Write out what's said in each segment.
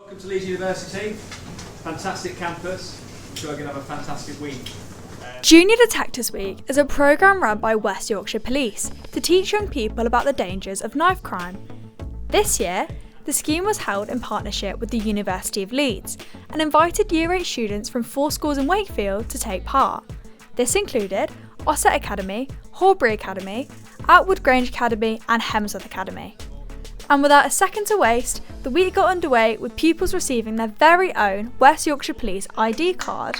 Welcome to Leeds University, fantastic campus. I'm sure you're going to have a fantastic week. Junior Detectives Week is a programme run by West Yorkshire Police to teach young people about the dangers of knife crime. This year, the scheme was held in partnership with the University of Leeds and invited Year 8 students from 4 schools in Wakefield to take part. This included Ossett Academy, Horbury Academy, Outwood Grange Academy and Hemsworth Academy. And without a second to waste, the week got underway with pupils receiving their very own West Yorkshire Police ID card.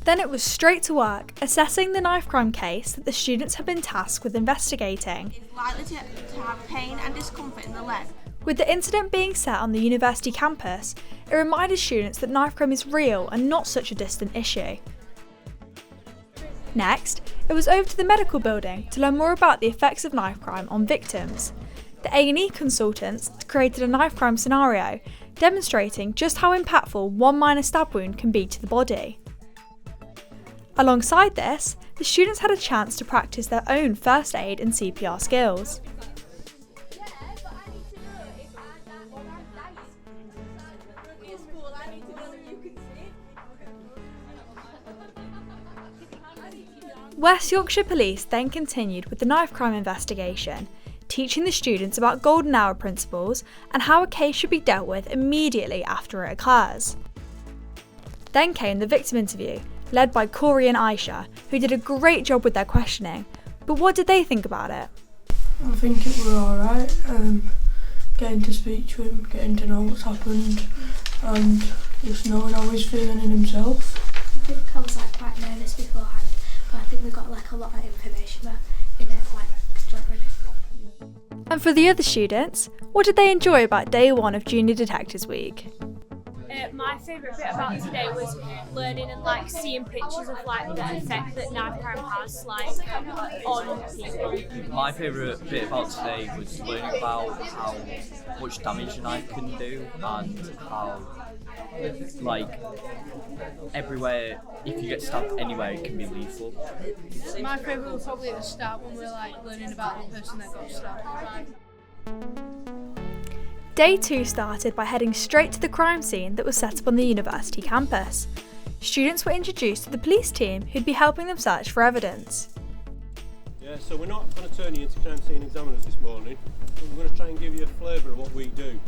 Then it was straight to work, assessing the knife crime case that the students had been tasked with investigating. It's likely to have pain and discomfort in the leg. With the incident being set on the university campus, it reminded students that knife crime is real and not such a distant issue. Next, it was over to the medical building to learn more about the effects of knife crime on victims. The A&E consultants created a knife crime scenario, demonstrating just how impactful one minor stab wound can be to the body. Alongside this, the students had a chance to practice their own first aid and CPR skills. West Yorkshire Police then continued with the knife crime investigation, teaching the students about golden hour principles and how a case should be dealt with immediately after it occurs. Then came the victim interview, led by Corey and Aisha, who did a great job with their questioning. But what did they think about it? I think it were alright, getting to speak to him, getting to know what's happened and just knowing how he's feeling in himself. I think I was quite nervous beforehand, but I think we got a lot of information in it, And for the other students, what did they enjoy about day 1 of Junior Detectives Week? My favourite bit about today was learning and seeing pictures of the effect that knife crime has on people. My favourite bit about today was learning about how much damage a knife can do and how everywhere, if you get stabbed anywhere, it can be lethal. My favourite was probably at the start when we were learning about the person that got stabbed. Day 2 started by heading straight to the crime scene that was set up on the university campus. Students were introduced to the police team who'd be helping them search for evidence. Yeah, so we're not going to turn you into crime scene examiners this morning, but we're going to try and give you a flavour of what we do.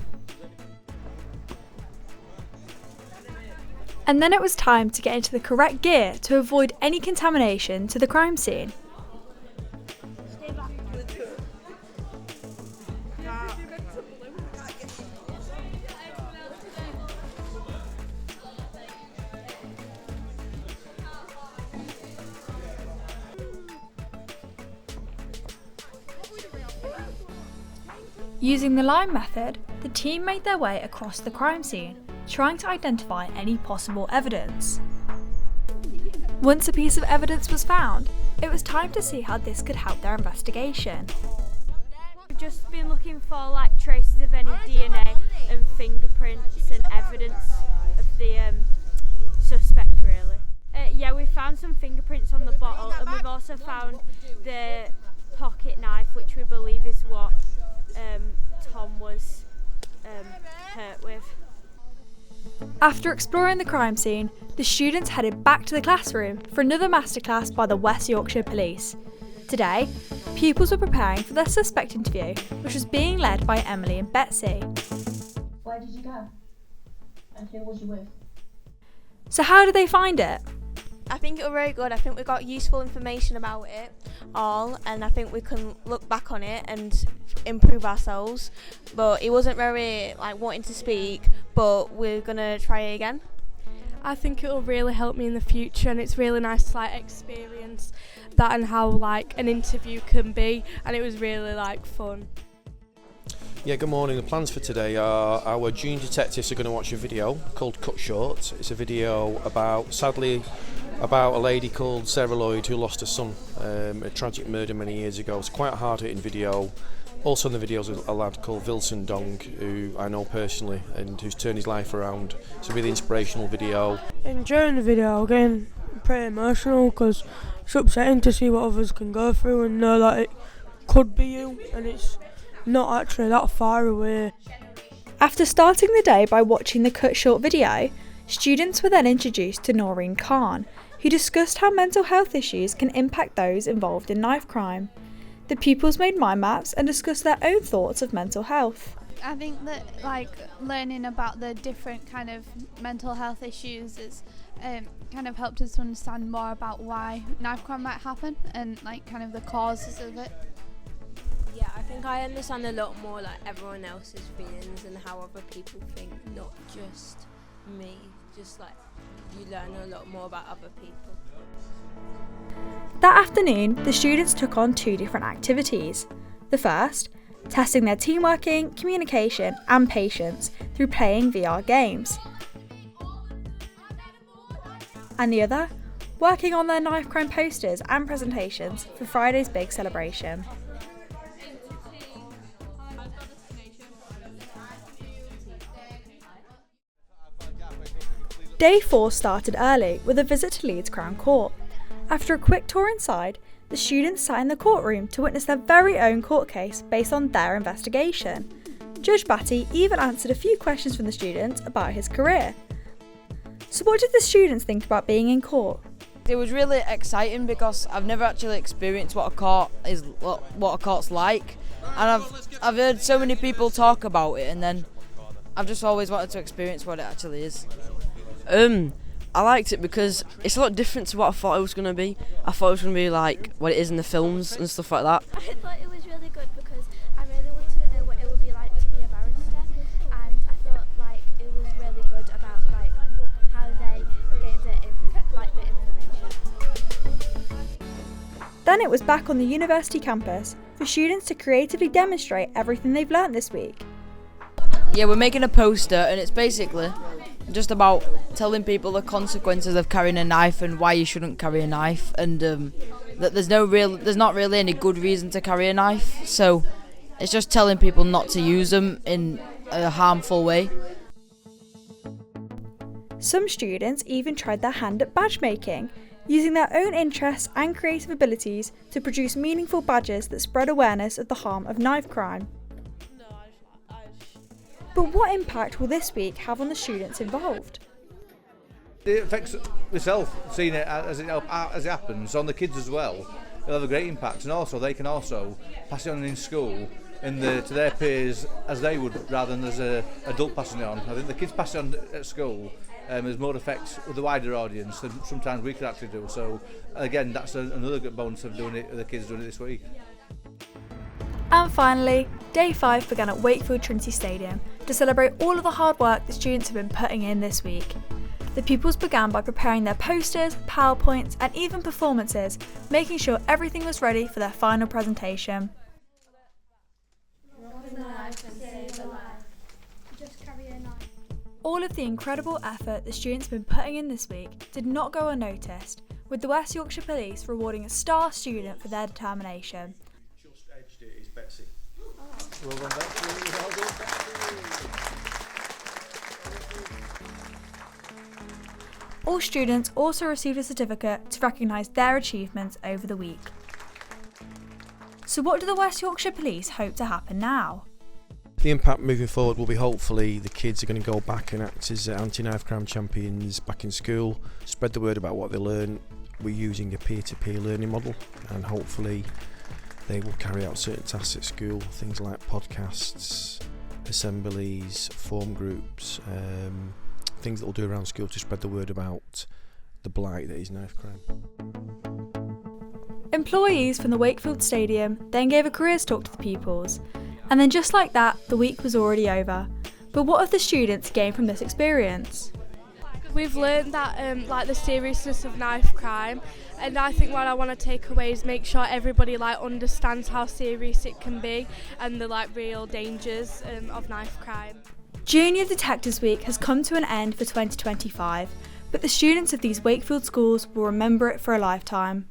And then it was time to get into the correct gear to avoid any contamination to the crime scene. Using the line method, the team made their way across the crime scene, trying to identify any possible evidence. Once a piece of evidence was found, it was time to see how this could help their investigation. We've just been looking for traces of any DNA and fingerprints and evidence of the suspect really. Yeah, we found some fingerprints on the bottle and we've also found the pocket knife, which we believe is what Tom was hurt with. After exploring the crime scene, the students headed back to the classroom for another masterclass by the West Yorkshire Police. Today, pupils were preparing for their suspect interview, which was being led by Emily and Betsy. Where did you go? And who was you with? So how did they find it? I think it was very good. I think we got useful information about it all, and I think we can look back on it and improve ourselves. But it wasn't very wanting to speak, but we're gonna try it again. I think it will really help me in the future, and it's really nice to experience that and how an interview can be, and it was really fun. Yeah, good morning. The plans for today are our junior detectives are going to watch a video called Cut Short. It's a video sadly about a lady called Sarah Lloyd who lost her son, a tragic murder many years ago. It's quite a hard-hitting video. Also in the video is a lad called Vilson Dong, who I know personally and who's turned his life around. It's a really inspirational video. And during the video, I'm getting pretty emotional because it's upsetting to see what others can go through and know that it could be you, and it's not actually that far away. After starting the day by watching the cut short video, students were then introduced to Noreen Khan, who discussed how mental health issues can impact those involved in knife crime. The pupils made mind maps and discussed their own thoughts of mental health. I think that learning about the different kind of mental health issues is kind of helped us to understand more about why knife crime might happen and kind of the causes of it. Yeah, I think I understand a lot more everyone else's feelings and how other people think, not just me. Just you learn a lot more about other people. That afternoon, the students took on 2 different activities. The first, testing their teamworking, communication and patience through playing VR games. And the other, working on their knife crime posters and presentations for Friday's big celebration. Day 4 started early with a visit to Leeds Crown Court. After a quick tour inside, the students sat in the courtroom to witness their very own court case based on their investigation. Judge Batty even answered a few questions from the students about his career. So what did the students think about being in court? It was really exciting because I've never actually experienced what a court is, what a court's like, and I've heard so many people talk about it, and then I've just always wanted to experience what it actually is. I liked it because it's a lot different to what I thought it was going to be. I thought it was going to be like what it is in the films and stuff like that. I thought it was really good because I really wanted to know what it would be like to be a barrister, and I thought it was really good about how they gave the information. Then it was back on the university campus for students to creatively demonstrate everything they've learnt this week. Yeah, we're making a poster, and it's basically just about telling people the consequences of carrying a knife and why you shouldn't carry a knife, and that there's not really any good reason to carry a knife. So it's just telling people not to use them in a harmful way. Some students even tried their hand at badge making, using their own interests and creative abilities to produce meaningful badges that spread awareness of the harm of knife crime. But what impact will this week have on the students involved? It affects myself, seeing it as it happens, on the kids as well. It'll have a great impact, and also they can also pass it on in school to their peers as they would, rather than as an adult passing it on. I think the kids pass it on at school, there's more effect with the wider audience than sometimes we could actually do. So again, that's another good bonus of doing it, the kids doing it this week. And finally, Day 5 began at Wakefield Trinity Stadium to celebrate all of the hard work the students have been putting in this week. The pupils began by preparing their posters, PowerPoints and even performances, making sure everything was ready for their final presentation. All of the incredible effort the students have been putting in this week did not go unnoticed, with the West Yorkshire Police rewarding a star student for their determination. Just edged it is Betsy. Well done, Betsy. Well done, Betsy. All students also received a certificate to recognise their achievements over the week. So what do the West Yorkshire Police hope to happen now? The impact moving forward will be hopefully the kids are going to go back and act as anti-knife crime champions back in school, spread the word about what they learn. We're using a peer-to-peer learning model, and hopefully they will carry out certain tasks at school, things like podcasts, assemblies, form groups, things that we'll do around school to spread the word about the blight that is knife crime. Employees from the Wakefield Stadium then gave a careers talk to the pupils, and then just like that, the week was already over. But what have the students gained from this experience? We've learned that the seriousness of knife crime, and I think what I want to take away is make sure everybody understands how serious it can be and the real dangers of knife crime. Junior Detectives Week has come to an end for 2025, but the students of these Wakefield schools will remember it for a lifetime.